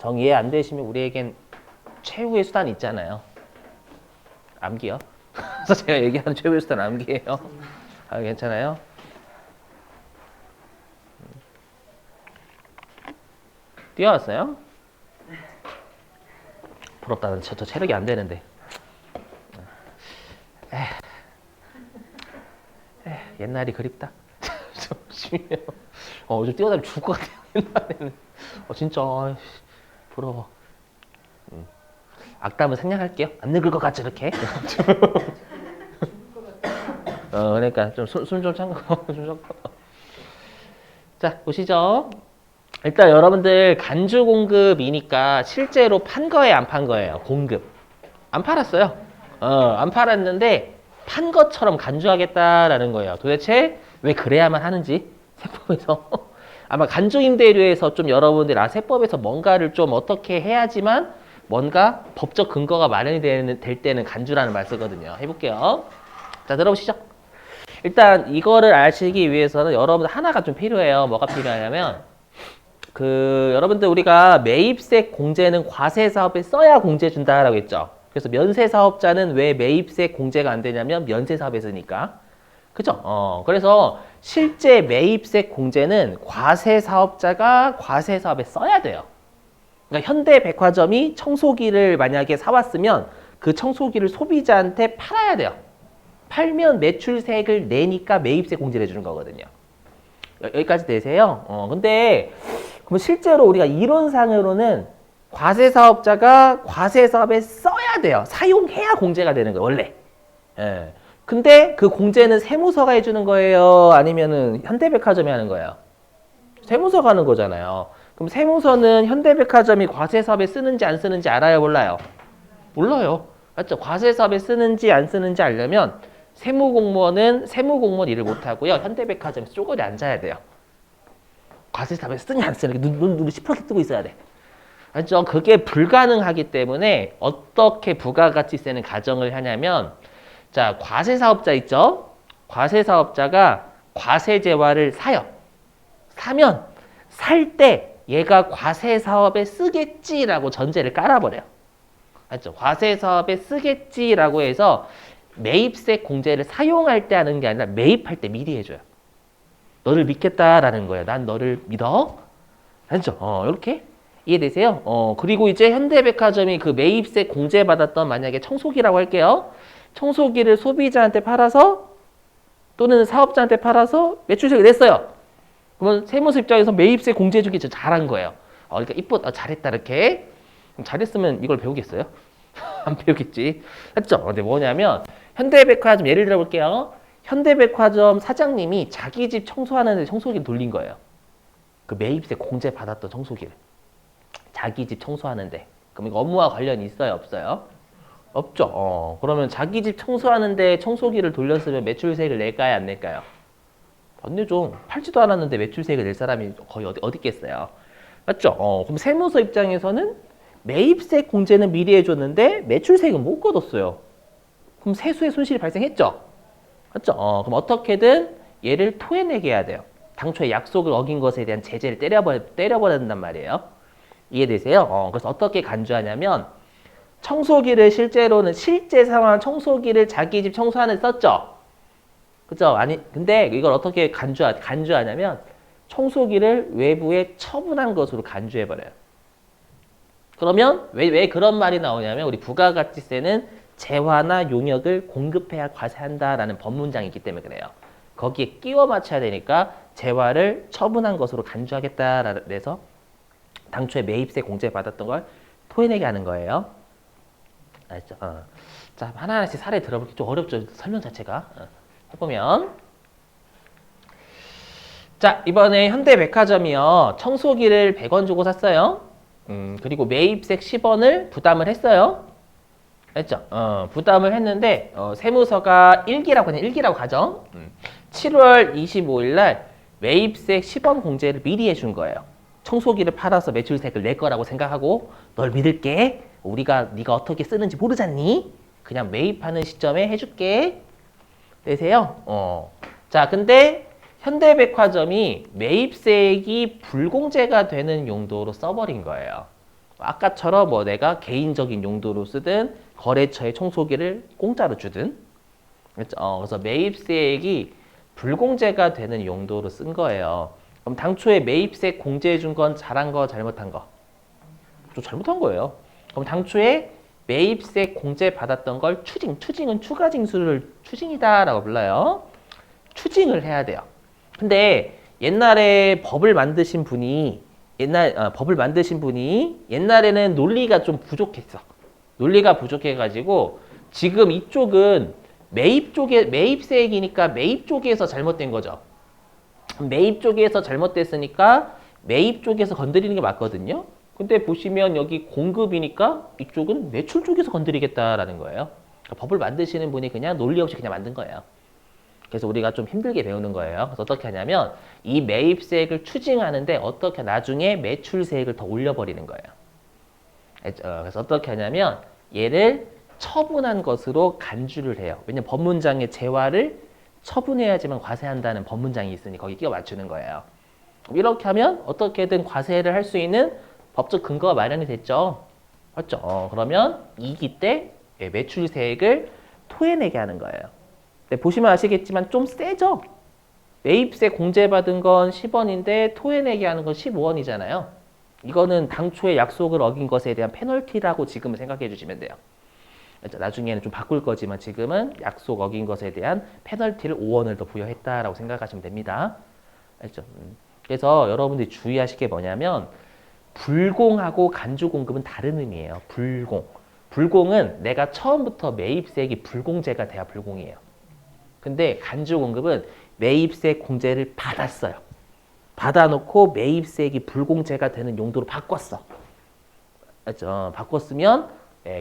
정 이해 안 되시면 우리에겐 최후의 수단이 있잖아요. 암기요. 그래서 제가 얘기하는 최후의 수단 암기예요. 아, 괜찮아요? 뛰어왔어요? 부럽다. 저 체력이 안 되는데. 옛날이 그립다. 좀 심해요. 요즘 뛰어다니면 죽을 것 같아요. 옛날에는. 진짜 부러워. 악담은 생략할게요. 안 늙을 것 같죠, 이렇게. 그러니까 좀 숨 좀 참고. 자, 보시죠. 일단 여러분들 간주 공급이니까 실제로 판 거예요, 안 판 거예요? 공급. 안 팔았어요. 안 팔았는데 판 것처럼 간주하겠다라는 거예요. 도대체 왜 그래야만 하는지 세법에서 아마 간주임대료에서 좀 여러분들 세법에서 뭔가를 좀 어떻게 해야지만 뭔가 법적 근거가 마련이 될 때는 간주라는 말 쓰거든요. 해볼게요. 자, 들어보시죠. 일단 이거를 아시기 위해서는 여러분들 하나가 좀 필요해요. 뭐가 필요하냐면 여러분들 우리가 매입세 공제는 과세 사업에 써야 공제 준다라고 했죠. 그래서 면세 사업자는 왜 매입세 공제가 안 되냐면 면세 사업에 쓰니까. 그죠? 그래서 실제 매입세 공제는 과세 사업자가 과세 사업에 써야 돼요. 그러니까 현대백화점이 청소기를 만약에 사왔으면 그 청소기를 소비자한테 팔아야 돼요. 팔면 매출세액을 내니까 매입세 공제를 해주는 거거든요. 여기까지 되세요? 근데 그럼 실제로 우리가 이론상으로는 과세 사업자가 과세 사업에 써야 돼요. 사용해야 공제가 되는 거예요, 원래. 예. 근데 그 공제는 세무서가 해주는 거예요? 아니면은 현대백화점이 하는 거예요? 세무서가 하는 거잖아요. 그럼 세무서는 현대백화점이 과세 사업에 쓰는지 안 쓰는지 알아요, 몰라요? 몰라요. 맞죠? 과세 사업에 쓰는지 안 쓰는지 알려면 세무공무원은 세무공무원 일을 못하고요. 현대백화점에서 쪼그려 앉아야 돼요. 과세 사업에 쓰냐 안 쓰냐 눈 시퍼렇게 뜨고 있어야 돼. 맞죠? 그게 불가능하기 때문에 어떻게 부가가치세는 가정을 하냐면 자, 과세 사업자 있죠? 과세 사업자가 과세 재화를 사요. 사면 살 때 얘가 과세 사업에 쓰겠지라고 전제를 깔아버려요. 맞죠? 과세 사업에 쓰겠지라고 해서 매입세 공제를 사용할 때 하는 게 아니라 매입할 때 미리 해줘요. 너를 믿겠다라는 거예요. 난 너를 믿어. 알죠? 이렇게 이해되세요? 그리고 이제 현대백화점이 그 매입세 공제 받았던 만약에 청소기라고 할게요. 청소기를 소비자한테 팔아서 또는 사업자한테 팔아서 매출세를 냈어요. 그러면 세무서 입장에서 매입세 공제해주기 진짜 잘한 거예요. 그러니까 잘했다 이렇게. 잘했으면 이걸 배우겠어요? 안 배우겠지. 맞죠? 근데 뭐냐면 현대백화점 예를 들어 볼게요. 현대백화점 사장님이 자기 집 청소하는데 청소기를 돌린 거예요. 그 매입세 공제 받았던 청소기를. 자기 집 청소하는데. 그럼 이거 업무와 관련이 있어요? 없어요? 없죠. 그러면 자기 집 청소하는데 청소기를 돌렸으면 매출세액을 낼까요? 안 낼까요? 안 내죠. 팔지도 않았는데 매출세액을 낼 사람이 거의 어디 있겠어요? 맞죠? 그럼 세무서 입장에서는 매입세 공제는 미리 해줬는데 매출세액은 못 거뒀어요. 그럼 세수의 손실이 발생했죠? 맞죠? 그럼 어떻게든 얘를 토해내게 해야 돼요. 당초에 약속을 어긴 것에 대한 제재를 때려버려야 된단 말이에요. 이해되세요? 그래서 어떻게 간주하냐면 청소기를 실제 상황 청소기를 자기 집 청소하는 데 썼죠? 그죠? 근데 이걸 어떻게 간주하냐면 청소기를 외부에 처분한 것으로 간주해버려요. 그러면 왜 그런 말이 나오냐면 우리 부가가치세는 재화나 용역을 공급해야 과세한다라는 법문장이 있기 때문에 그래요. 거기에 끼워 맞춰야 되니까 재화를 처분한 것으로 간주하겠다라 해서 당초에 매입세 공제 받았던 걸 토해내게 하는 거예요. 알죠? 자, 하나하나씩 사례 들어볼게요. 좀 어렵죠? 설명 자체가. 해보면 자, 이번에 현대백화점이요. 청소기를 100원 주고 샀어요. 그리고 매입세 10원을 부담을 했어요. 했죠? 부담을 했는데 세무서가 1기라고 가정. 7월 25일 날 매입세 10원 공제를 미리 해준 거예요. 청소기를 팔아서 매출세액을 낼 거라고 생각하고 널 믿을게. 네가 어떻게 쓰는지 모르잖니? 그냥 매입하는 시점에 해줄게. 되세요? 자, 근데 현대백화점이 매입세액이 불공제가 되는 용도로 써버린 거예요. 아까처럼 뭐 내가 개인적인 용도로 쓰든 거래처에 청소기를 공짜로 주든 그래서 매입세액이 불공제가 되는 용도로 쓴 거예요. 그럼 당초에 매입세 공제해 준 건 잘한 거 잘못한 거? 좀 잘못한 거예요. 그럼 당초에 매입세 공제 받았던 걸 추징은 추가 징수를 추징이다라고 불러요. 추징을 해야 돼요. 근데 옛날에 법을 만드신 분이 옛날에는 논리가 좀 부족했어. 논리가 부족해가지고 지금 이쪽은 매입세액이니까 매입 쪽에서 잘못된 거죠. 매입 쪽에서 잘못됐으니까 매입 쪽에서 건드리는 게 맞거든요. 근데 보시면 여기 공급이니까 이쪽은 매출 쪽에서 건드리겠다라는 거예요. 그러니까 법을 만드시는 분이 그냥 논리 없이 그냥 만든 거예요. 그래서 우리가 좀 힘들게 배우는 거예요. 그래서 어떻게 하냐면 이 매입세액을 추징하는데 어떻게 나중에 매출세액을 더 올려버리는 거예요. 그래서 어떻게 하냐면 얘를 처분한 것으로 간주를 해요. 왜냐면 법문장의 재화를 처분해야지만 과세한다는 법문장이 있으니 거기 끼워 맞추는 거예요. 이렇게 하면 어떻게든 과세를 할 수 있는 법적 근거가 마련이 됐죠. 맞죠? 그러면 이기 때 매출세액을 토해내게 하는 거예요. 네, 보시면 아시겠지만 좀 세죠? 매입세 공제받은 건 10원인데 토해내게 하는 건 15원이잖아요. 이거는 당초에 약속을 어긴 것에 대한 페널티라고 지금은 생각해 주시면 돼요. 나중에는 좀 바꿀 거지만 지금은 약속 어긴 것에 대한 페널티를 5원을 더 부여했다라고 생각하시면 됩니다. 알죠? 그래서 여러분들이 주의하실 게 뭐냐면 불공하고 간주공급은 다른 의미예요. 불공은 내가 처음부터 매입세액이 불공제가 돼야 불공이에요. 근데 간주공급은 매입세 공제를 받았어요. 받아놓고 매입세액이 불공제가 되는 용도로 바꿨어. 알죠? 바꿨으면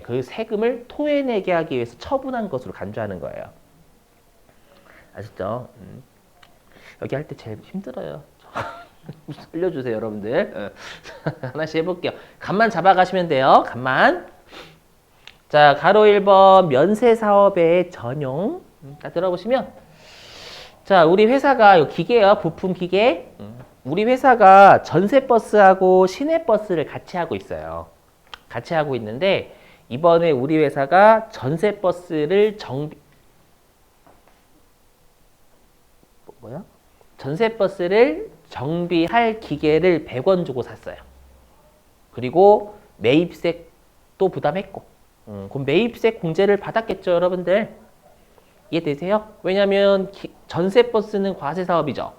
그 세금을 토해내게 하기 위해서 처분한 것으로 간주하는 거예요. 아시죠? 여기 할 때 제일 힘들어요. 알려주세요, 여러분들. 하나씩 해볼게요. 간만 잡아가시면 돼요. 간만. 자, 가로 1번 면세사업의 전용. 다 들어보시면 자, 우리 회사가 기계예요. 부품 기계. 우리 회사가 전세버스하고 시내버스를 같이 하고 있어요. 같이 하고 있는데 이번에 우리 회사가 전세버스를 전세버스를 정비할 기계를 100원 주고 샀어요. 그리고 매입세도 부담했고 그럼 매입세 공제를 받았겠죠, 여러분들? 이해되세요? 왜냐하면 전세버스는 과세사업이죠.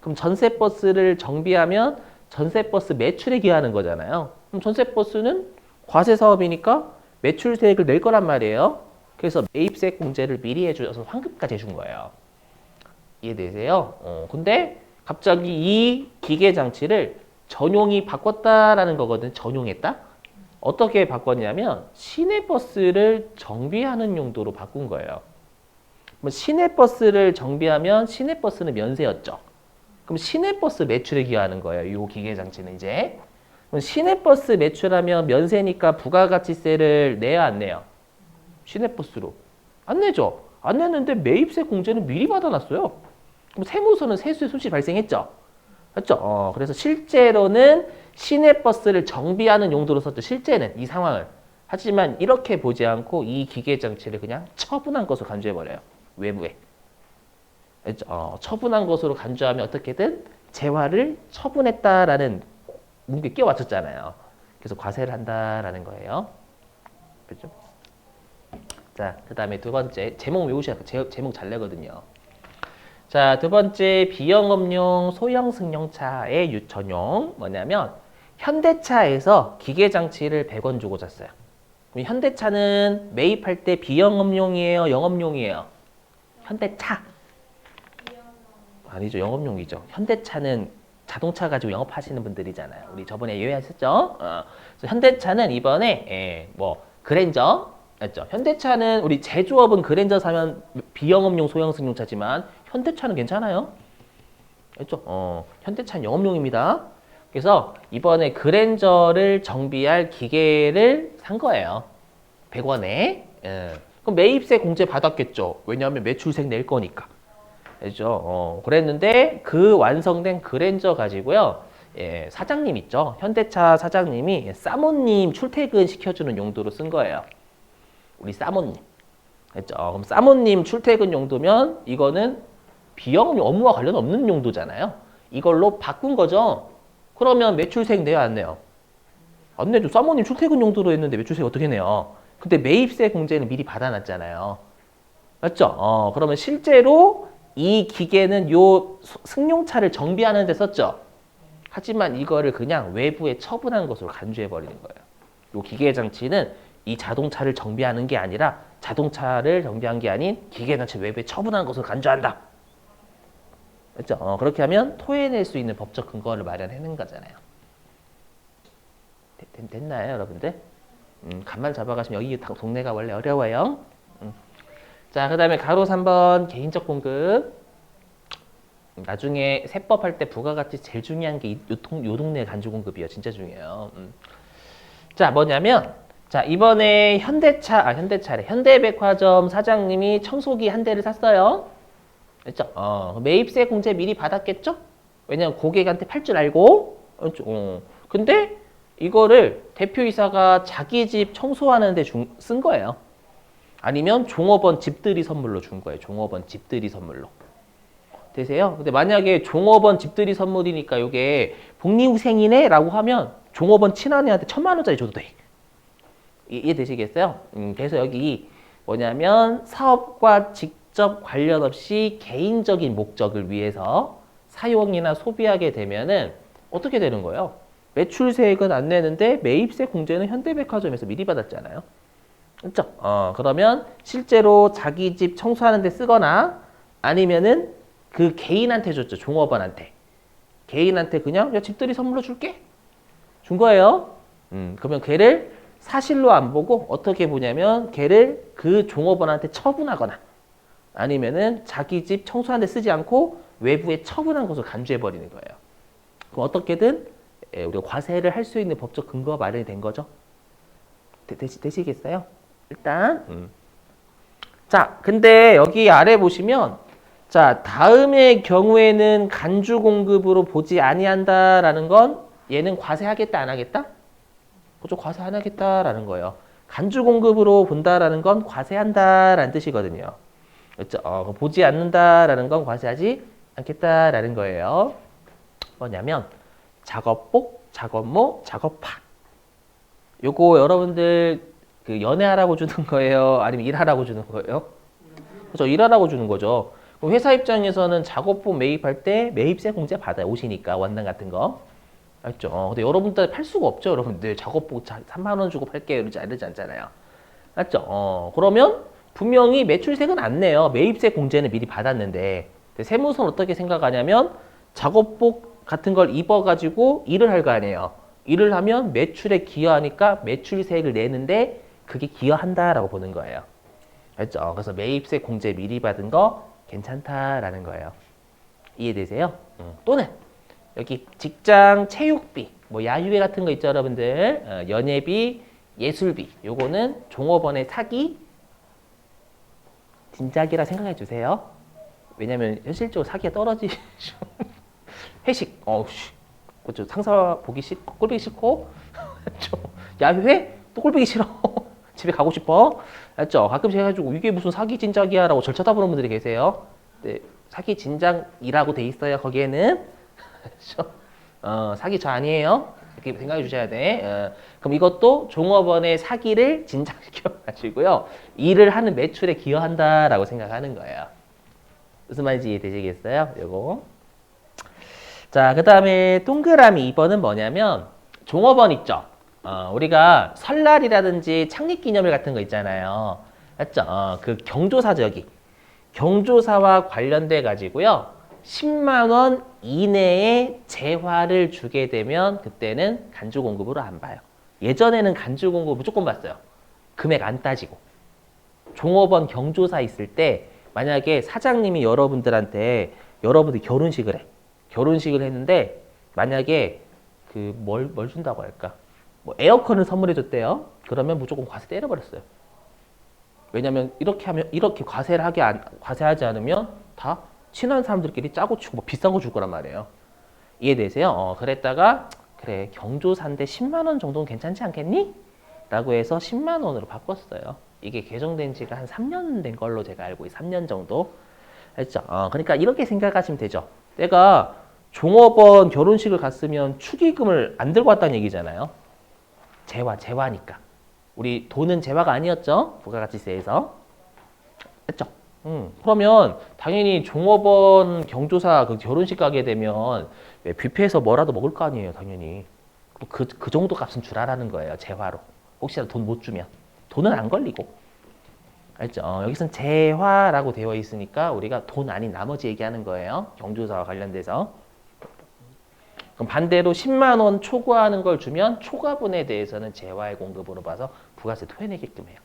그럼 전세버스를 정비하면 전세버스 매출에 기여하는 거잖아요. 그럼 전세버스는 과세사업이니까 매출세액을 낼 거란 말이에요. 그래서 매입세 공제를 미리 해줘서 환급까지 해준 거예요. 이해되세요? 근데 갑자기 이 기계장치를 전용이 바꿨다라는 거거든. 전용했다? 어떻게 바꿨냐면 시내버스를 정비하는 용도로 바꾼 거예요. 시내버스를 정비하면 시내버스는 면세였죠. 그럼 시내버스 매출에 기여하는 거예요. 이 기계장치는 이제. 그럼 시내버스 매출하면 면세니까 부가가치세를 내야 안 내요? 시내버스로. 안 내죠. 안 내는데 매입세 공제는 미리 받아놨어요. 그럼 세무서는 세수의 손실이 발생했죠. 맞죠? 그래서 실제로는 시내버스를 정비하는 용도로 썼죠. 실제는 이 상황을. 하지만 이렇게 보지 않고 이 기계장치를 그냥 처분한 것으로 간주해버려요. 외부에. 처분한 것으로 간주하면 어떻게든 재화를 처분했다라는 문구에 끼워 맞췄잖아요. 그래서 과세를 한다라는 거예요. 그렇죠? 자, 그 다음에 두 번째 제목 외우셔야 돼요. 제목 잘 내거든요. 자, 두 번째 비영업용 소형 승용차의 유전용 뭐냐면 현대차에서 기계장치를 100원 주고 샀어요. 그럼 현대차는 매입할 때 비영업용이에요? 영업용이에요? 현대차. 아니죠. 영업용이죠. 현대차는 자동차 가지고 영업하시는 분들이잖아요. 우리 저번에 예외하셨죠? 그래서 현대차는 이번에 그랜저 맞죠? 현대차는 우리 제조업은 그랜저 사면 비영업용 소형 승용차지만 현대차는 괜찮아요. 맞죠? 현대차는 영업용입니다. 그래서 이번에 그랜저를 정비할 기계를 산 거예요. 100원에. 그럼 매입세 공제 받았겠죠. 왜냐하면 매출세 낼 거니까. 그죠? 그랬는데 그 완성된 그랜저 가지고요. 예, 사장님 있죠. 현대차 사장님이 사모님 출퇴근 시켜주는 용도로 쓴 거예요. 우리 사모님. 그렇죠? 그럼 사모님 출퇴근 용도면 이거는 비용 업무와 관련 없는 용도잖아요. 이걸로 바꾼 거죠. 그러면 매출세액 내요, 안 내요? 안 내죠. 사모님 출퇴근 용도로 했는데 매출세액 어떻게 내요? 근데 매입세 공제는 미리 받아놨잖아요. 맞죠? 그러면 실제로 이 기계는 요 승용차를 정비하는 데 썼죠. 하지만 이거를 그냥 외부에 처분한 것으로 간주해 버리는 거예요. 요 기계 장치는 이 자동차를 정비하는 게 아니라 자동차를 정비한 게 아닌 기계 장치 외부에 처분한 것으로 간주한다. 그렇죠? 그렇게 하면 토해낼 수 있는 법적 근거를 마련하는 거잖아요. 됐나요, 여러분들? 간만 잡아가시면 여기 동네가 원래 어려워요. 자, 그 다음에 가로 3번 개인적 공급. 나중에 세법 할 때 부가가치 제일 중요한 게 요 동네 간주 공급이에요. 진짜 중요해요. 자, 뭐냐면 자, 이번에 현대백화점 사장님이 청소기 한 대를 샀어요. 그렇죠? 매입세 공제 미리 받았겠죠? 왜냐면 고객한테 팔 줄 알고. 그렇죠? 근데 이거를 대표이사가 자기 집 청소하는 데 쓴 거예요. 아니면 종업원 집들이 선물로 준 거예요. 종업원 집들이 선물로. 되세요? 근데 만약에 종업원 집들이 선물이니까 이게 복리후생이네? 라고 하면 종업원 친한애한테 1,000만 원짜리 줘도 돼. 이해되시겠어요? 그래서 여기 뭐냐면 사업과 직접 관련 없이 개인적인 목적을 위해서 사용이나 소비하게 되면은 어떻게 되는 거예요? 매출세액은 안 내는데 매입세 공제는 현대백화점에서 미리 받았잖아요. 그렇죠? 그러면 실제로 자기 집 청소하는 데 쓰거나 아니면은 그 개인한테 줬죠. 종업원한테. 개인한테 그냥 야, 집들이 선물로 줄게. 준 거예요. 그러면 걔를 사실로 안 보고 어떻게 보냐면 걔를 그 종업원한테 처분하거나 아니면은 자기 집 청소하는 데 쓰지 않고 외부에 처분한 것으로 간주해 버리는 거예요. 그럼 어떻게든 우리가 과세를 할 수 있는 법적 근거가 마련이 된 거죠. 되시겠어요? 일단 자, 근데 여기 아래 보시면 자, 다음의 경우에는 간주 공급으로 보지 아니한다라는 건 얘는 과세하겠다 안 하겠다? 그죠? 과세 안 하겠다라는 거예요. 간주 공급으로 본다라는 건 과세한다라는 뜻이거든요. 그렇죠? 보지 않는다라는 건 과세하지 않겠다라는 거예요. 뭐냐면 작업복, 작업모, 작업파. 요거 여러분들 그 연애하라고 주는 거예요? 아니면 일하라고 주는 거예요? 그렇죠? 일하라고 주는 거죠. 그럼 회사 입장에서는 작업복 매입할 때 매입세 공제 받아요. 오시니까 원단 같은 거. 알죠? 근데 여러분들 팔 수가 없죠. 여러분들 작업복 3만 원 주고 팔게요. 이러지 않잖아요. 맞죠? 그러면 분명히 매출세는 안 내요. 매입세 공제는 미리 받았는데 세무서는 어떻게 생각하냐면 작업복 같은 걸 입어가지고 일을 할 거 아니에요. 일을 하면 매출에 기여하니까 매출세액을 내는데 그게 기여한다라고 보는 거예요. 알죠? 그래서 매입세 공제 미리 받은 거 괜찮다라는 거예요. 이해되세요? 또는 여기 직장 체육비, 뭐 야유회 같은 거 있죠, 여러분들. 연예비, 예술비. 요거는 종업원의 사기, 진작이라 생각해 주세요. 왜냐면 현실적으로 사기가 떨어지죠. 회식, 그렇죠. 상사 보기 싫고, 꼴보기 싫고, 야유회 또 꼴보기 싫어. 집에 가고 싶어. 맞죠? 가끔씩 해가지고 이게 무슨 사기 진작이야라고 절 쳐다보는 분들이 계세요. 네, 사기 진작이라고 돼 있어요. 거기에는. 사기 저 아니에요. 이렇게 생각해 주셔야 돼. 그럼 이것도 종업원의 사기를 진작시켜 가지고요. 일을 하는 매출에 기여한다라고 생각하는 거예요. 무슨 말인지 이해되시겠어요? 요거. 자, 그 다음에 동그라미 2번은 뭐냐면 종업원 있죠? 우리가 설날이라든지 창립기념일 같은 거 있잖아요. 맞죠? 그 경조사죠, 여기. 경조사와 관련돼 가지고요. 10만 원 이내에 재화를 주게 되면 그때는 간주 공급으로 안 봐요. 예전에는 간주 공급 무조건 봤어요. 금액 안 따지고. 종업원 경조사 있을 때 만약에 사장님이 여러분들한테 여러분들이 결혼식을 해. 결혼식을 했는데 만약에 그 뭘 준다고 할까? 뭐 에어컨을 선물해 줬대요. 그러면 무조건 과세 때려버렸어요. 왜냐면 이렇게 과세하지 않으면 다 친한 사람들끼리 짜고 치고 뭐 비싼 거 줄 거란 말이에요. 이해되세요? 그랬다가 그래 경조사인데 10만 원 정도는 괜찮지 않겠니? 라고 해서 10만 원으로 바꿨어요. 이게 개정된 지가 한 3년 된 걸로 제가 알고 있어요. 3년 정도 했죠. 그러니까 이렇게 생각하시면 되죠. 내가 종업원 결혼식을 갔으면 축의금을 안 들고 왔다는 얘기잖아요. 재화니까. 우리 돈은 재화가 아니었죠? 부가가치세에서. 했죠? 그러면 당연히 종업원 경조사 그 결혼식 가게 되면 뷔페에서 뭐라도 먹을 거 아니에요, 당연히. 그 정도 값은 주라라는 거예요, 재화로. 혹시라도 돈 못 주면. 돈은 안 걸리고. 알죠? 여기서는 재화라고 되어 있으니까 우리가 돈 아닌 나머지 얘기하는 거예요. 경조사와 관련돼서. 그럼 반대로 10만 원 초과하는 걸 주면 초과분에 대해서는 재화의 공급으로 봐서 부가세 토해내게끔 해요.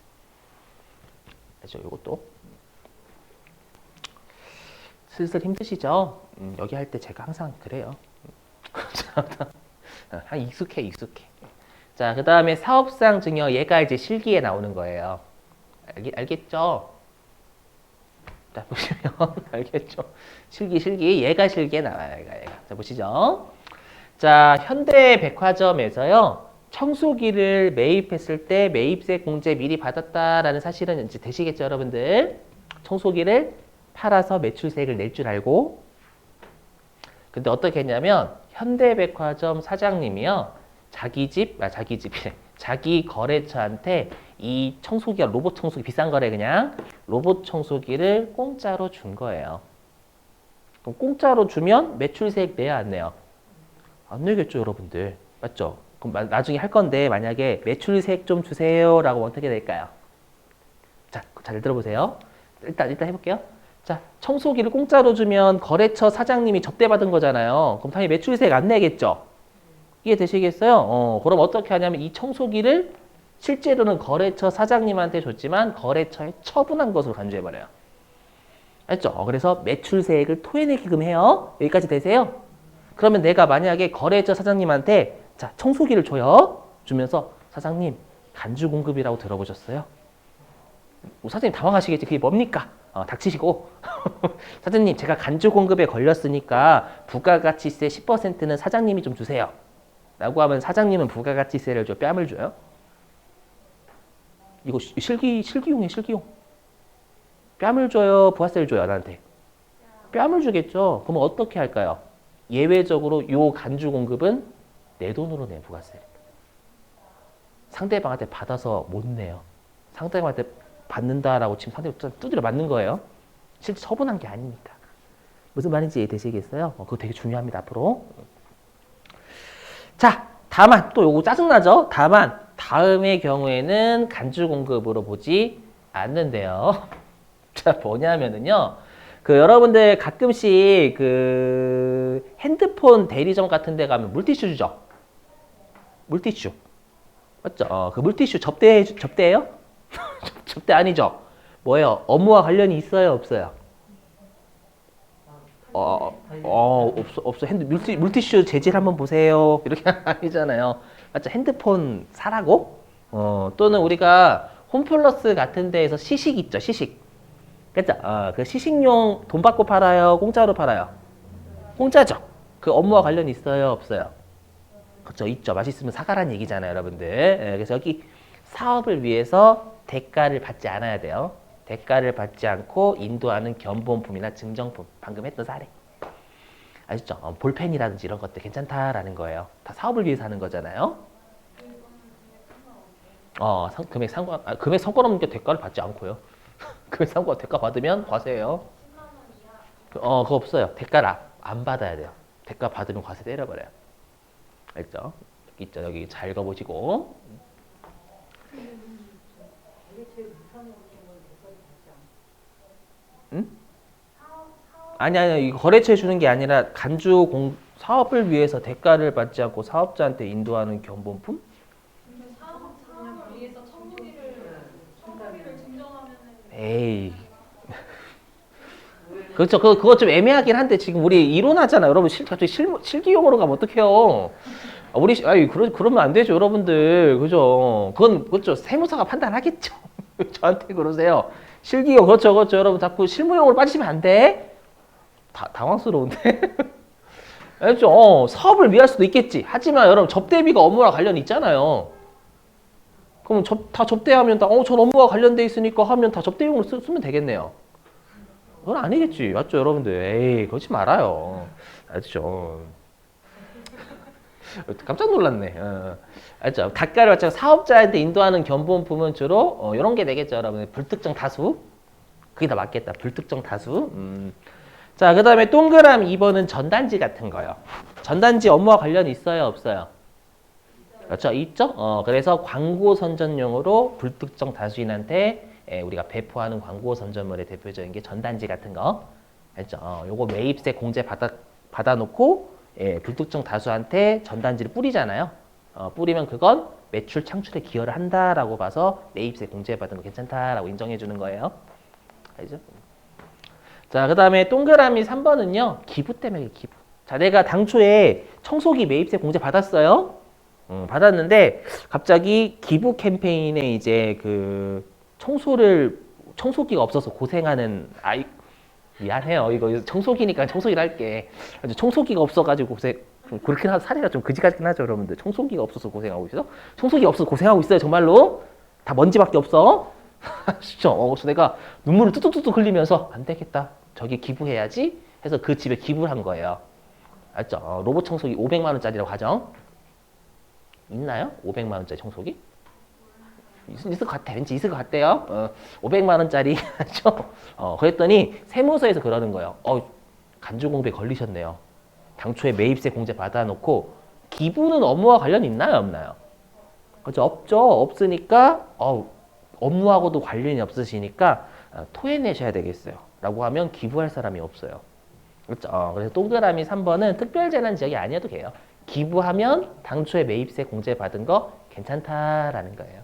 알죠? 이것도. 슬슬 힘드시죠? 여기 할 때 제가 항상 그래요. 익숙해. 자, 그 다음에 사업상 증여, 얘가 이제 실기에 나오는 거예요. 알겠죠? 자, 보시면 알겠죠? 실기, 얘가 실기에 나와요, 얘가. 자, 보시죠. 자, 현대백화점에서요, 청소기를 매입했을 때 매입세 공제 미리 받았다라는 사실은 이제 되시겠죠, 여러분들? 청소기를 팔아서 매출세액을 낼 줄 알고. 근데 어떻게 했냐면 현대백화점 사장님이요, 자기 거래처한테 이 청소기가 로봇 청소기, 비싼 거래 그냥 로봇 청소기를 공짜로 준 거예요. 그럼 공짜로 주면 매출세액 내야 안 내요? 안 내겠죠, 여러분들. 맞죠? 그럼 나중에 할 건데 만약에 매출세액 좀 주세요라고 어떻게 될까요? 자, 잘 들어보세요. 일단 해볼게요. 자, 청소기를 공짜로 주면 거래처 사장님이 접대받은 거잖아요. 그럼 당연히 매출세액 안 내겠죠? 이해되시겠어요? 그럼 어떻게 하냐면 이 청소기를 실제로는 거래처 사장님한테 줬지만 거래처에 처분한 것으로 간주해버려요. 알죠? 그래서 매출세액을 토해내기금 해요. 여기까지 되세요? 그러면 내가 만약에 거래처 사장님한테 자, 청소기를 줘요. 주면서 사장님 간주 공급이라고 들어보셨어요? 사장님 당황하시겠지. 그게 뭡니까? 닥치시고 사장님 제가 간주 공급에 걸렸으니까 부가가치세 10%는 사장님이 좀 주세요. 라고 하면 사장님은 부가가치세를 줘, 뺨을 줘요? 이거 실기용이에요, 실기용. 뺨을 줘요, 부가세를 줘요, 나한테? 뺨을 주겠죠. 그러면 어떻게 할까요? 예외적으로 요 간주 공급은 내 돈으로 내 부가세. 상대방한테 받아서 못 내요. 상대방한테 받는다라고 지금 상대방 두드려 맞는 거예요. 실제 처분한 게 아니니까. 무슨 말인지 이해되시겠어요? 그거 되게 중요합니다, 앞으로. 자, 다만 또 요거 짜증나죠? 다만 다음의 경우에는 간주 공급으로 보지 않는데요. 자, 뭐냐면은요. 그 여러분들 가끔씩 그 핸드폰 대리점 같은 데 가면 물티슈 주죠? 물티슈. 맞죠? 그 물티슈 접대해요? 접대 아니죠? 뭐예요? 업무와 관련이 있어요? 없어요? 없어. 물티슈 재질 한번 보세요. 이렇게 아니잖아요. 맞죠? 핸드폰 사라고? 또는 우리가 홈플러스 같은 데에서 시식 있죠? 시식. 그죠? 그 시식용 돈 받고 팔아요? 공짜로 팔아요? 공짜죠? 그 업무와 관련이 있어요? 없어요? 그렇죠? 있죠. 맛있으면 사가란 얘기잖아요, 여러분들. 그래서 여기 사업을 위해서 대가를 받지 않아야 돼요. 대가를 받지 않고 인도하는 견본품이나 증정품. 방금 했던 사례. 아시죠? 볼펜이라든지 이런 것들 괜찮다라는 거예요. 다 사업을 위해서 하는 거잖아요. 금액 상관없는 게 대가를 받지 않고요. 금액 상관 대가 받으면 과세예요. 그거 없어요. 대가를 안 받아야 돼요. 대가 받으면 과세 때려버려요. 알죠? 여기 있죠. 여기 잘 읽어보시고. 응? 아니, 이거 거래처에 주는 게 아니라 사업을 위해서 대가를 받지 않고 사업자한테 인도하는 견본품? 사업을 위해서 청소기를 증정하면은 에이. 그렇죠. 그거 좀 애매하긴 한데 지금 우리 이론하잖아요. 여러분 갑자기 실기용어로 가면 어떡해요? 그러면 안 되죠, 여러분들. 그죠? 그건 그렇죠. 세무사가 판단하겠죠. 저한테 그러세요. 실기용 그렇죠. 여러분 자꾸 실무용어로 빠지시면 안 돼. 당황스러운데. 알죠? 사업을 위할 수도 있겠지. 하지만 여러분 접대비가 업무와 관련이 있잖아요. 그럼 다 접대하면 전 업무와 관련돼 있으니까 하면 다 접대용으로 쓰면 되겠네요. 그건 아니겠지. 맞죠, 여러분들? 에이, 그러지 말아요. 알죠? 깜짝 놀랐네. 알죠? 각각을 마찬 사업자한테 인도하는 견본품은 주로 이런 게 되겠죠, 여러분. 불특정 다수. 그게 다 맞겠다. 불특정 다수. 자, 그 다음에 동그라미 2번은 전단지 같은 거요. 전단지 업무와 관련이 있어요, 없어요? 그렇죠, 있죠? 그래서 광고 선전용으로 불특정 다수인한테 우리가 배포하는 광고 선전물의 대표적인 게 전단지 같은 거. 알죠? 요거 매입세 공제 받아놓고 불특정 다수한테 전단지를 뿌리잖아요. 뿌리면 그건 매출 창출에 기여를 한다라고 봐서 매입세 공제받은 거 괜찮다라고 인정해 주는 거예요. 알죠? 자, 그 다음에 동그라미 3번은요. 기부 때문에 기부. 자, 내가 당초에 청소기 매입세 공제 받았어요. 받았는데 갑자기 기부 캠페인에 이제 그 청소기가 없어서 고생하는 아이, 미안해요. 이거 청소기니까 청소기를 할게. 청소기가 없어가지고 그렇긴 하죠. 사례가 좀 그지 같긴 하죠, 여러분들. 청소기가 없어서 고생하고 있어? 청소기가 없어서 고생하고 있어요, 정말로. 다 먼지밖에 없어. 진짜. 그래서 내가 눈물을 뚜뚜뚜뚜 흘리면서 안 되겠다. 저기 기부해야지 해서 그 집에 기부를 한 거예요. 알죠? 로봇 청소기 500만 원짜리라고 하죠. 있나요? 500만 원짜리 청소기? 있을 것 같아. 왠지 있을 것 같대요. 500만 원짜리 하죠. 그랬더니 세무서에서 그러는 거예요. 간주공부에 걸리셨네요. 당초에 매입세 공제 받아놓고 기부는 업무와 관련이 있나요? 없나요? 그렇죠? 없죠. 없으니까 업무하고도 관련이 없으시니까 토해내셔야 되겠어요. 라고 하면 기부할 사람이 없어요. 그렇죠? 그래서 동그라미 3번은 특별재난 지역이 아니어도 돼요. 기부하면 당초에 매입세 공제 받은 거 괜찮다라는 거예요.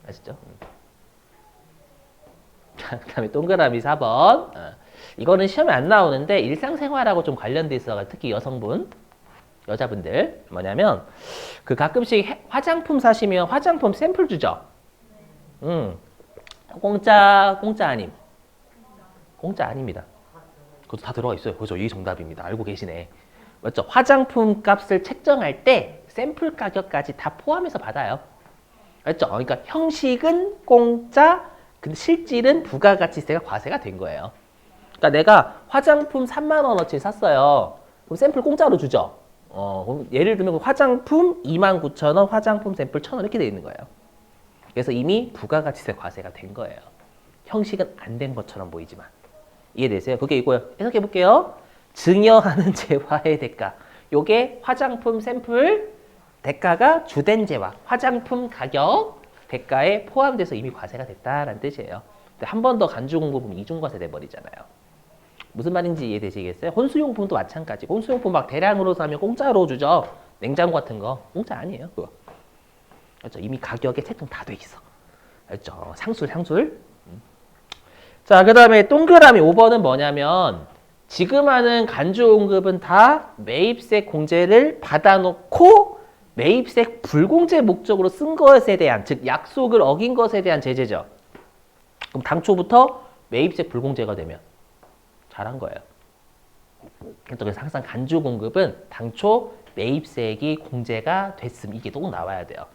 아시죠? 그 다음에 동그라미 4번. 이거는 시험에 안 나오는데 일상생활하고 좀 관련돼 있어서 특히 여자분들 뭐냐면 그 가끔씩 화장품 사시면 화장품 샘플 주죠. 공짜 아님. 공짜 아닙니다. 그것도 다 들어가 있어요. 그죠? 이게 정답입니다. 알고 계시네. 맞죠? 화장품 값을 책정할 때 샘플 가격까지 다 포함해서 받아요. 알죠? 그러니까 형식은 공짜, 근데 실질은 부가가치세가 과세가 된 거예요. 그러니까 내가 화장품 3만 원어치 샀어요. 그럼 샘플 공짜로 주죠. 그럼 예를 들면 화장품 29,000원, 화장품 샘플 1,000원 이렇게 돼 있는 거예요. 그래서 이미 부가가치세 과세가 된 거예요. 형식은 안 된 것처럼 보이지만. 이해되세요? 그게 이거요. 해석해 볼게요. 증여하는 재화의 대가. 요게 화장품 샘플 대가가 주된 재화, 화장품 가격 대가에 포함돼서 이미 과세가 됐다라는 뜻이에요. 근데 한 번 더 간주공고 보면 이중과세 돼버리잖아요. 무슨 말인지 이해되시겠어요? 혼수용품도 마찬가지. 혼수용품 막 대량으로 사면 공짜로 주죠. 냉장고 같은 거 공짜 아니에요. 그거. 그렇죠? 이미 가격에 책정 다 돼 있어. 그렇죠? 상술. 자, 그 다음에 동그라미 5번은 뭐냐면 지금 하는 간주공급은 다 매입세 공제를 받아놓고 매입세 불공제 목적으로 쓴 것에 대한, 즉 약속을 어긴 것에 대한 제재죠. 그럼 당초부터 매입세 불공제가 되면 잘한 거예요. 그래서 항상 간주공급은 당초 매입세액이 공제가 됐음. 이게 또 나와야 돼요.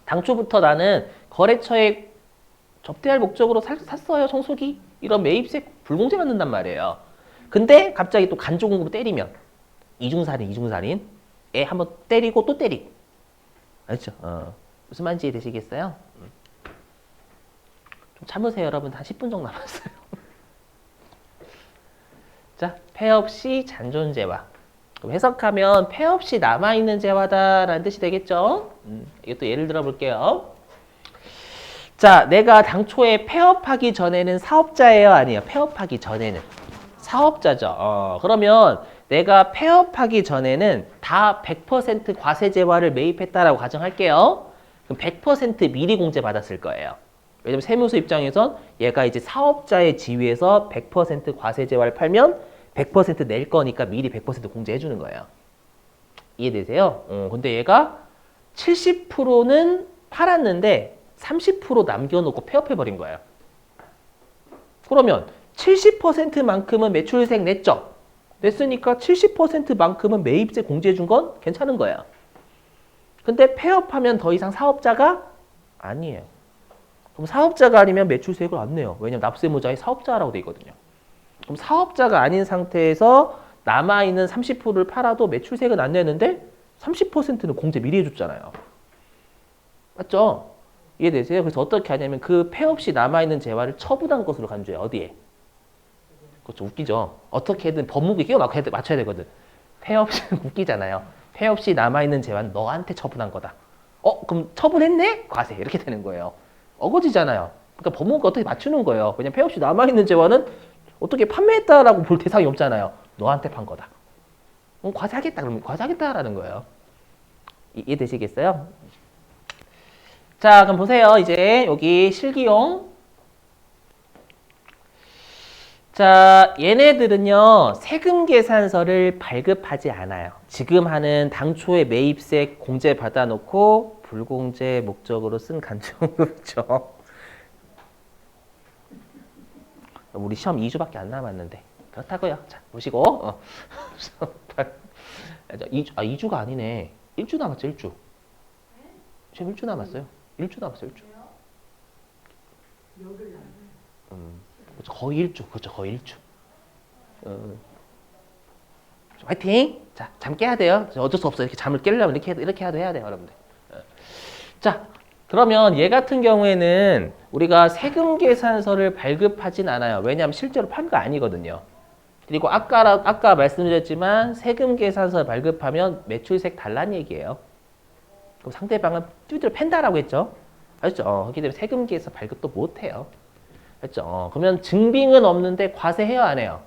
당초부터 나는 거래처에 접대할 목적으로 샀어요, 청소기. 이런 매입세 불공제 받는단 말이에요. 근데 갑자기 또 간주공급을 때리면 이중살인에 한번 때리고 또 때리고. 알죠? 무슨 말인지 이해되시겠어요? 좀 참으세요, 여러분. 한 10분 정도 남았어요. 자, 폐업 시 잔존재화. 그럼 해석하면 폐업 시 남아있는 재화다라는 뜻이 되겠죠? 이것도 예를 들어 볼게요. 자, 내가 당초에 폐업하기 전에는 사업자예요? 아니에요? 폐업하기 전에는 사업자죠. 그러면 내가 폐업하기 전에는 다 100% 과세재화를 매입했다라고 가정할게요. 그럼 100% 미리 공제 받았을 거예요. 왜냐면 세무서 입장에선 얘가 이제 사업자의 지위에서 100% 과세재화를 팔면 100% 낼 거니까 미리 100% 공제해 주는 거예요. 이해되세요? 근데 얘가 70%는 팔았는데 30% 남겨놓고 폐업해버린 거예요. 그러면 70%만큼은 매출세액 냈죠? 냈으니까 70%만큼은 매입세 공제해 준 건 괜찮은 거야. 근데 폐업하면 더 이상 사업자가 아니에요. 그럼 사업자가 아니면 매출세액을 안 내요. 왜냐면 납세무자의 사업자라고 돼 있거든요. 그럼 사업자가 아닌 상태에서 남아있는 30%를 팔아도 매출세액은 안 내는데 30%는 공제 미리 해줬잖아요. 맞죠? 이해되세요? 그래서 어떻게 하냐면 그 폐업 시 남아있는 재화를 처분한 것으로 간주해요. 어디에? 그렇죠. 웃기죠? 어떻게든 법무부에 끼워 맞춰야 되거든. 폐업 시 웃기잖아요. 폐업 시 남아있는 재화는 너한테 처분한 거다. 그럼 처분했네? 과세. 이렇게 되는 거예요. 어거지잖아요. 그러니까 법무부가 어떻게 맞추는 거예요. 왜냐면 폐업 시 남아있는 재화는 어떻게 판매했다라고 볼 대상이 없잖아요. 너한테 판 거다. 과세하겠다. 그러면 과세하겠다라는 거예요. 이해되시겠어요? 자, 그럼 보세요. 이제 여기 실기용. 자, 얘네들은요, 세금 계산서를 발급하지 않아요. 지금 하는 당초에 매입세 공제 받아놓고 불공제 목적으로 쓴 간주공급이죠. 우리 시험 2주밖에 안 남았는데. 그렇다고요. 자, 보시고. 2주가 아니네. 1주 남았죠, 1주. 시험 1주 남았어요. 1주 남았어요, 1주. 그렇죠, 거의 1주. 그렇죠, 거의 1주. 화이팅! 자, 잠 깨야 돼요. 어쩔 수 없어요. 이렇게 잠을 깨려면 이렇게 해야 돼요, 여러분들. 자, 그러면 얘 같은 경우에는 우리가 세금 계산서를 발급하진 않아요. 왜냐하면 실제로 판 거 아니거든요. 그리고 아까 말씀드렸지만 세금 계산서 발급하면 매출세액 달라는 얘기예요. 그럼 상대방은 뚜드려 팬다라고 했죠. 알죠? 그렇기 때문에 세금 계산서 발급도 못 해요. 알죠? 그러면 증빙은 없는데 과세해요, 안 해요?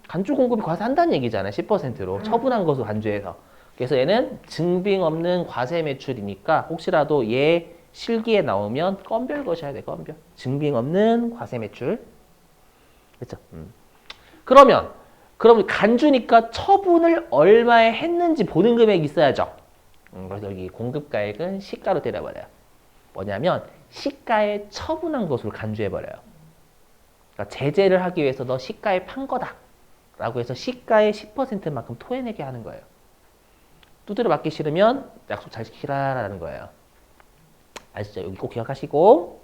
간주 공급이 과세한다는 얘기잖아요. 10%로 처분한 것으로 간주해서. 그래서 얘는 증빙 없는 과세 매출이니까 혹시라도 얘 실기에 나오면 건별 거셔야 돼. 건별. 증빙 없는 과세 매출. 그렇죠? 그럼 간주니까 처분을 얼마에 했는지 보는 금액이 있어야죠. 그래서 여기 공급가액은 시가로 때려버려요. 뭐냐면 시가에 처분한 것으로 간주해버려요. 그러니까 제재를 하기 위해서 너 시가에 판 거다 라고 해서 시가의 10%만큼 토해내게 하는 거예요. 두드려 맞기 싫으면 약속 잘 지키라라는 거예요. 아시죠? 여기 꼭 기억하시고,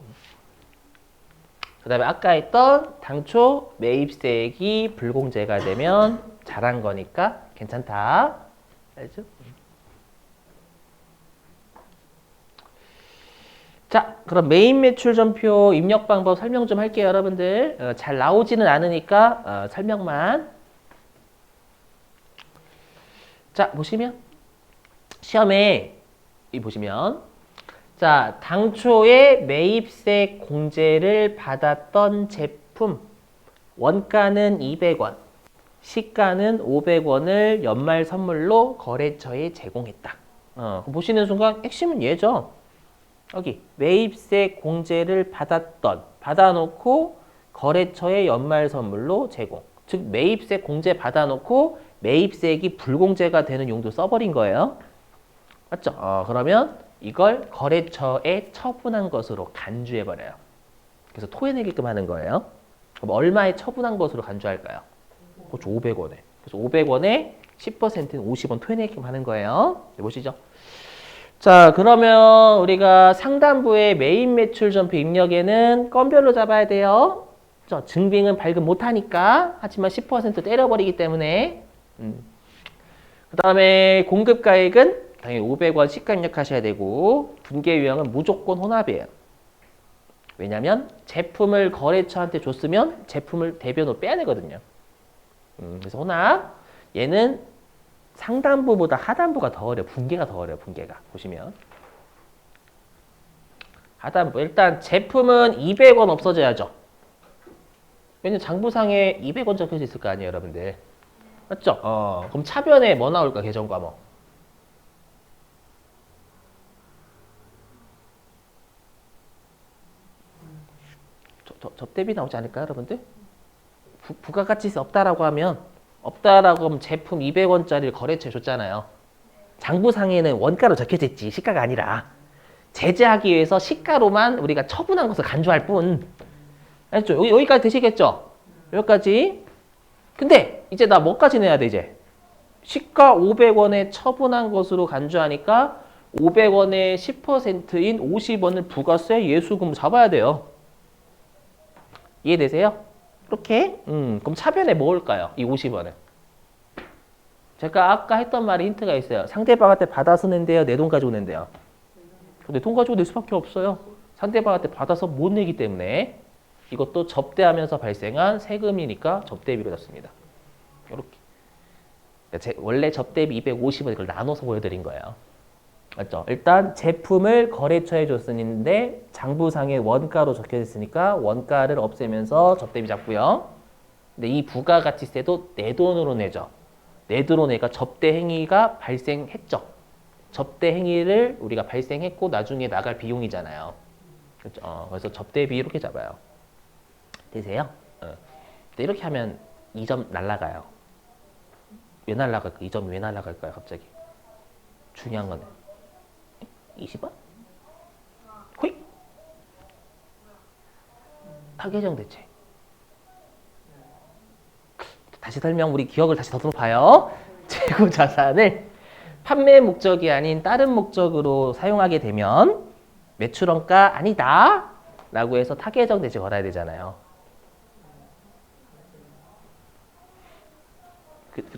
그 다음에 아까 했던 당초 매입세액이 불공제가 되면 잘한 거니까 괜찮다. 알죠? 자, 그럼 메인 매출 전표 입력 방법 설명 좀 할게요, 여러분들. 잘 나오지는 않으니까 설명만. 자, 보시면 시험에 보시면 자, 당초에 매입세 공제를 받았던 제품 원가는 200원, 시가는 500원을 연말 선물로 거래처에 제공했다. 보시는 순간 핵심은 얘죠. 여기 매입세 공제를 받아놓고 거래처에 연말 선물로 제공. 즉 매입세 공제 받아놓고 매입세액이 불공제가 되는 용도 써버린 거예요. 맞죠? 그러면 이걸 거래처에 처분한 것으로 간주해버려요. 그래서 토해내게끔 하는 거예요. 그럼 얼마에 처분한 것으로 간주할까요? 그렇죠, 500원에. 그래서 500원에 10%는 50원 토해내게끔 하는 거예요. 보시죠. 자, 그러면 우리가 상단부의 메인 매출 전표 입력에는 건별로 잡아야 돼요. 그렇죠? 증빙은 발급 못하니까. 하지만 10% 때려버리기 때문에. 그 다음에 공급가액은 당연히 500원 시가 입력하셔야 되고, 분계 유형은 무조건 혼합이에요. 왜냐면 제품을 거래처한테 줬으면 제품을 대변으로 빼야 되거든요. 그래서 혼합. 얘는 상단부보다 하단부가 더 어려워. 분계가 더 어려워. 분계가. 보시면. 하단부. 일단 제품은 200원 없어져야죠. 왜냐면 장부상에 200원 적혀져 있을 거 아니에요, 여러분들. 맞죠? 그럼 차변에 뭐 나올까, 계정과목? 접대비 나오지 않을까요, 여러분들? 부가가치세 없다라고 하면 제품 200원짜리를 거래처에 줬잖아요. 장부상에는 원가로 적혀져 있지, 시가가 아니라. 제재하기 위해서 시가로만 우리가 처분한 것을 간주할 뿐. 알죠? 여기까지 되시겠죠? 여기까지. 근데 이제 나 뭐까지 내야 돼 이제? 시가 500원에 처분한 것으로 간주하니까 500원의 10%인 50원을 부가세 예수금 잡아야 돼요. 이해되세요? 이렇게? 그럼 차변에 뭐 올까요? 이 50원은. 제가 아까 했던 말에 힌트가 있어요. 상대방한테 받아서 낸대요? 내 돈 가지고 낸대요? 내 돈 가지고 낼 수밖에 없어요. 상대방한테 받아서 못 내기 때문에 이것도 접대하면서 발생한 세금이니까 접대비로 잡습니다. 이렇게. 원래 접대비 250원 이걸 나눠서 보여드린 거예요. 맞죠? 일단 제품을 거래처에 줬으는데 장부상에 원가로 적혀 있으니까 원가를 없애면서 접대비 잡고요. 근데 이 부가가치세도 내 돈으로 내죠. 내 돈으로 내가 접대 행위가 발생했죠. 접대 행위를 우리가 발생했고 나중에 나갈 비용이잖아요. 그렇죠? 그래서 접대비 이렇게 잡아요. 되세요? 근데 이렇게 하면 2점 날라가요. 왜 날라갈까? 2점이 왜 날라갈까요? 갑자기. 중요한 거는 20원? 호잇! 타개정 대책. 다시 설명, 우리 기억을 다시 더듬어 봐요. 재고 자산을 판매 목적이 아닌 다른 목적으로 사용하게 되면 매출원가 아니다 라고 해서 타개정 대책 걸어야 되잖아요.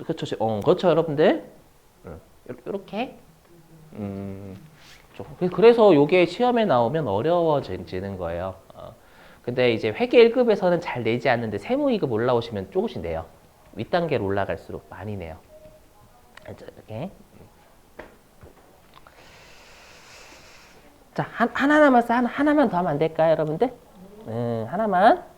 그렇죠, 그렇죠, 여러분들. 이렇게. 그래서 이게 시험에 나오면 어려워지는 거예요. 근데 이제 회계 1급에서는 잘 내지 않는데 세무 2급 올라오시면 조금씩 내요. 윗단계로 올라갈수록 많이 내요. 이렇게. 자, 하나만 더 하면 안 될까요, 여러분들? 하나만.